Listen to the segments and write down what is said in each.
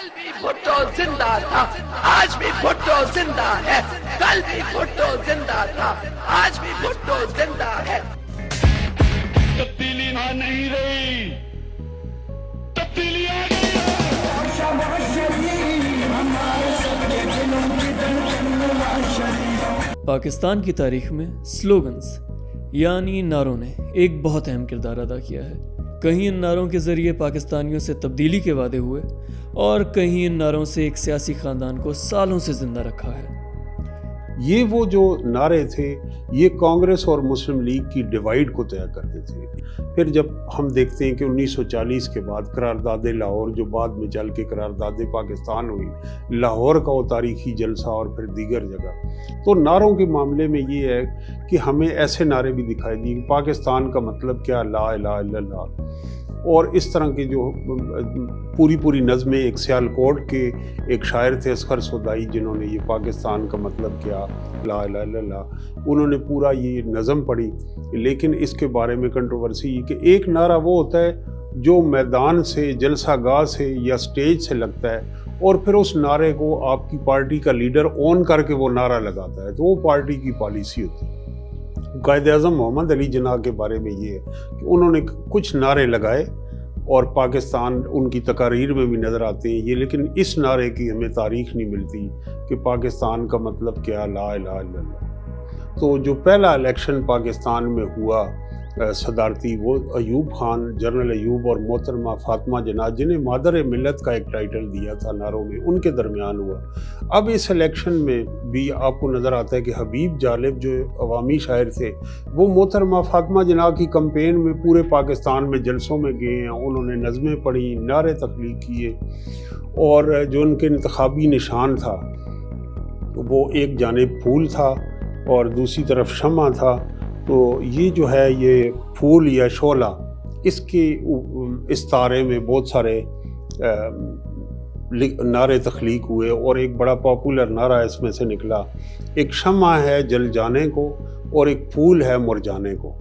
कल भी भुट्टो जिंदा था, आज भी भुट्टो जिंदा है। कल भी भुट्टो जिंदा था, आज भी भुट्टो जिंदा है। तब्दीली वहां नहीं रही, तब्दीली आ गई है। पाकिस्तान की तारीख में स्लोगन्स यानी नारों ने एक बहुत अहम किरदार अदा किया है। कहीं इन नारों के ज़रिए पाकिस्तानियों से तब्दीली के वादे हुए और कहीं इन नारों से एक सियासी ख़ानदान को सालों से ज़िंदा रखा है। ये वो जो नारे थे ये कांग्रेस और मुस्लिम लीग की डिवाइड को तय करते थे। फिर जब हम देखते हैं कि 1940 के बाद करारदाद लाहौर जो बाद में चल के करारदाद पाकिस्तान हुई, लाहौर का वो तारीखी जलसा और फिर दीगर जगह, तो नारों के मामले में ये है कि हमें ऐसे नारे भी दिखाई दिए कि पाकिस्तान का मतलब क्या, ला इलाहा इल्लल्लाह, और इस तरह के जो पूरी नज़में, एक सियालकोट के एक शायर थे असगर सौदाई जिन्होंने ये पाकिस्तान का मतलब क्या, ला इलाहा इल्लल्लाह, उन्होंने पूरा ये नज़म पढ़ी। लेकिन इसके बारे में कंट्रोवर्सी कि एक नारा वो होता है जो मैदान से, जलसागाह से या स्टेज से लगता है और फिर उस नारे को आपकी पार्टी का लीडर ऑन करके वो नारा लगाता है, तो वो पार्टी की पॉलिसी होती है। कायद-ए-आज़म मोहम्मद अली जिन्ना के बारे में ये है कि उन्होंने कुछ नारे लगाए और पाकिस्तान उनकी तकारीर में भी नज़र आते हैं ये, लेकिन इस नारे की हमें तारीख नहीं मिलती कि पाकिस्तान का मतलब क्या, ला इलाहा इल्लल्लाह। तो जो पहला इलेक्शन पाकिस्तान में हुआ सदारती, वो अयूब खान, जनरल अयूब और मोहतरमा फातिमा जिन्ना, जिन्हें मादर मिलत का एक टाइटल दिया था नारों में, उनके दरमियान हुआ। अब इस इलेक्शन में भी आपको नज़र आता है कि हबीब जालिब जो अवामी शायर थे वो मोहतरमा फातिमा जिन्ना की कैंपेन में पूरे पाकिस्तान में जलसों में गए हैं, उन्होंने नज़में पढ़ी, नारे तख्लीक किए, और जो उनके इंतखाबी निशान था वो एक जानिब फूल था और दूसरी तरफ शम्मा था। तो ये जो है ये फूल या शोला, इसके इस तारे में बहुत सारे नारे तख्लीक हुए और एक बड़ा पॉपुलर नारा इसमें से निकला, एक शम्मा है जल जाने को और एक फूल है मुरझाने को।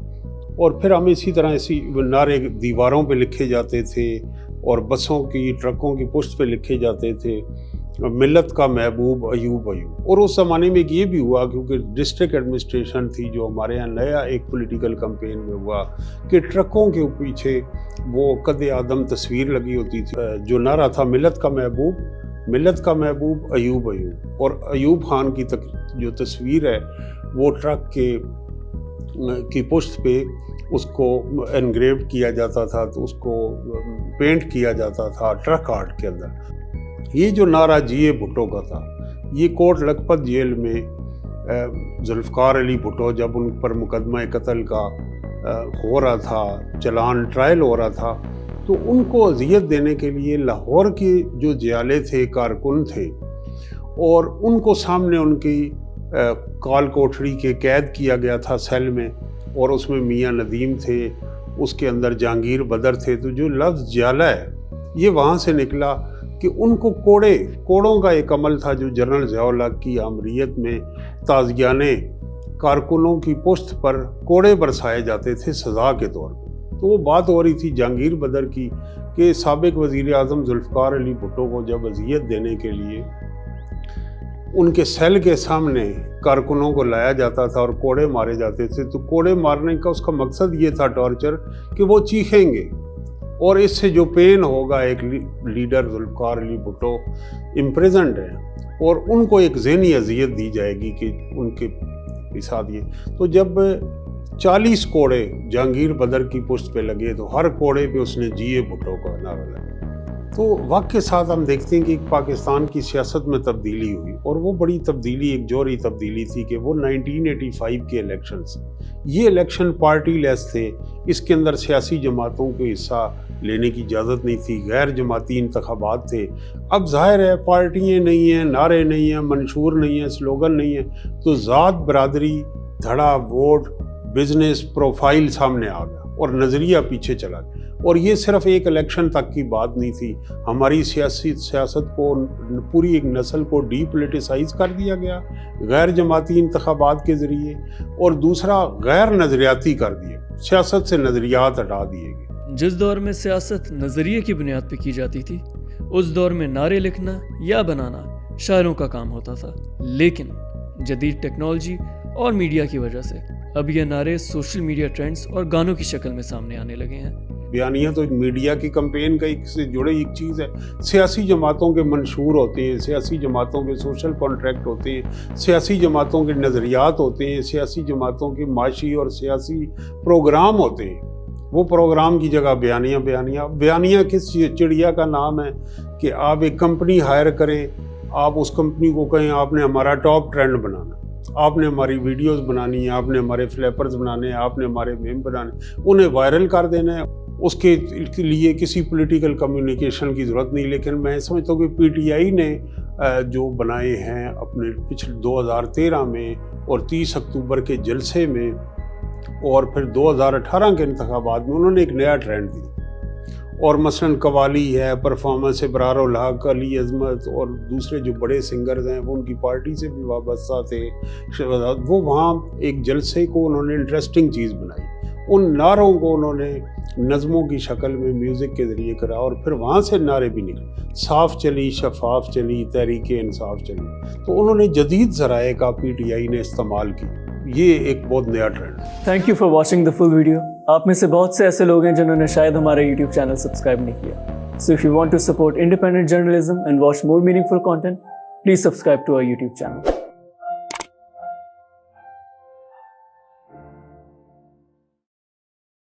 और फिर हम इसी तरह इसी नारे दीवारों पे लिखे जाते थे और बसों की, ट्रकों की पुश्त पे लिखे जाते थे, मिलत का महबूब अयूब अयूब। और उस ज़माने में ये भी हुआ क्योंकि डिस्ट्रिक्ट एडमिनिस्ट्रेशन थी जो हमारे यहाँ नया एक पॉलिटिकल कैंपेन में हुआ कि ट्रकों के पीछे वो कद आदम तस्वीर लगी होती थी, जो नारा था मिलत का महबूब अयूब अयूब, और अयूब खान की जो तस्वीर है वो ट्रक की पुश्त पे उसको एनग्रेव किया जाता था, तो उसको पेंट किया जाता था ट्रक आर्ट के अंदर। ये जो नारा जीए भुट्टो का था, ये कोट लखपत जेल में जुल्फ़कार अली भुट्टो जब उन पर मुकदमा कत्ल का हो रहा था, चलान ट्रायल हो रहा था, तो उनको अजियत देने के लिए लाहौर के जो जियाले थे, कारकुन थे, और उनको सामने उनकी काल कोठरी के कैद किया गया था सेल में, और उसमें मियाँ नदीम थे, उसके अंदर जहांगीर बदर थे। तो जो लफ्ज़ जियाला है ये वहाँ से निकला कि उनको कोड़ों का एक अमल था जो जनरल ज़ियाउल हक की आमरीत में ताज़ियाने कारकुनों की पुश्त पर कोड़े बरसाए जाते थे सज़ा के तौर पर। तो वो बात हो रही थी जहांगीर बदर की कि साबिक वज़ीर आज़म जुल्फ़कार अली भुट्टो को जब अज़ियत देने के लिए उनके सेल के सामने कारकुनों को लाया जाता था और कोड़े मारे जाते थे, तो कोड़े मारने का उसका मकसद ये था, टॉर्चर, कि वो चीखेंगे और इससे जो पेन होगा, एक लीडर जुल्फ़कार अली भुट्टो इम्प्रिजन्ड है और उनको एक ज़हनी अजियत दी जाएगी कि उनके साथ ये। तो जब 40 कोड़े जहांगीर बदर की पुश्त पे लगे तो हर कोड़े पे उसने जीए भुट्टो का नारा लगा। तो वक्त के साथ हम देखते हैं कि पाकिस्तान की सियासत में तब्दीली हुई, और वो बड़ी तब्दीली, एक जोरी तब्दीली थी कि वो 1985 के इलेक्शंस, ये इलेक्शन पार्टी लेस थे, इसके अंदर सियासी जमातों को हिस्सा लेने की इजाज़त नहीं थी, गैर जमाती इंतखाबात थे। अब जाहिर है पार्टियाँ नहीं हैं, नारे नहीं हैं, मंशूर नहीं हैं, स्लोगन नहीं है, तो ज़ात, बरादरी, धड़ा, वोट, बिजनेस, प्रोफाइल सामने आ गया और नज़रिया पीछे चला गया। और ये सिर्फ एक इलेक्शन तक की बात नहीं थी, हमारी सियासत को, पूरी एक नस्ल को डीपोलिटिसाइज कर दिया गया गैर जमाती इंतखाबात के ज़रिए, और दूसरा गैर नज़रियाती कर दिए, सियासत से नज़रियात हटा दिए गए। जिस दौर में सियासत नज़रिए की बुनियाद पर की जाती थी, उस दौर में नारे लिखना या बनाना शायरों का काम होता था, लेकिन जदीद टेक्नोलॉजी और मीडिया की वजह से अब ये नारे सोशल मीडिया ट्रेंड्स और गानों की शक्ल में सामने आने लगे हैं। बयानिया तो मीडिया की कैंपेन का एक से जुड़े एक चीज़ है। सियासी जमातों के मंशूर होते हैं, सियासी जमातों के सोशल कॉन्ट्रैक्ट होते हैं, सियासी जमातों के नज़रियात होते हैं, सियासी जमातों के माशी और सियासी प्रोग्राम होते हैं। वो प्रोग्राम की जगह बयानिया किस चिड़िया का नाम है कि आप एक कंपनी हायर करें, आप उस कंपनी को कहें आपने हमारा टॉप ट्रेंड बनाना, आपने हमारी वीडियोस बनानी है, आपने हमारे फ्लैपर्स बनाने हैं, आपने हमारे मेम बनाने, उन्हें वायरल कर देना है। उसके लिए किसी पॉलिटिकल कम्युनिकेशन की ज़रूरत नहीं। लेकिन मैं समझता हूँ कि पीटीआई ने जो बनाए हैं अपने पिछले 2013 में और 30 अक्टूबर के जलसे में और फिर 2018 के इंतखाबात में उन्होंने एक नया ट्रेंड दिया। और मसलन कवाली है, परफॉर्मेंस है, बरारुल हक, अली अजमत और दूसरे जो बड़े सिंगर्स हैं वो उनकी पार्टी से भी वाबस्ता थे। वो वहाँ एक जलसे को उन्होंने इंटरेस्टिंग चीज़ बनाई। उन नारों को उन्होंने नज़मों की शक्ल में म्यूज़िक के ज़रिए करा और फिर वहाँ से नारे भी निकले। साफ चली, शफाफ चली, तहरीक इंसाफ चली। तो उन्होंने जदीद ज़राए का पीटीआई ने इस्तेमाल की। ये एक बहुत नया ट्रेंड है। Thank you for watching the full video. आप में से बहुत से ऐसे लोग हैं जिन्होंने शायद हमारा यूट्यूब चैनल सब्सक्राइब नहीं किया। So if you want to support independent journalism and watch more meaningful content, please subscribe to our YouTube channel.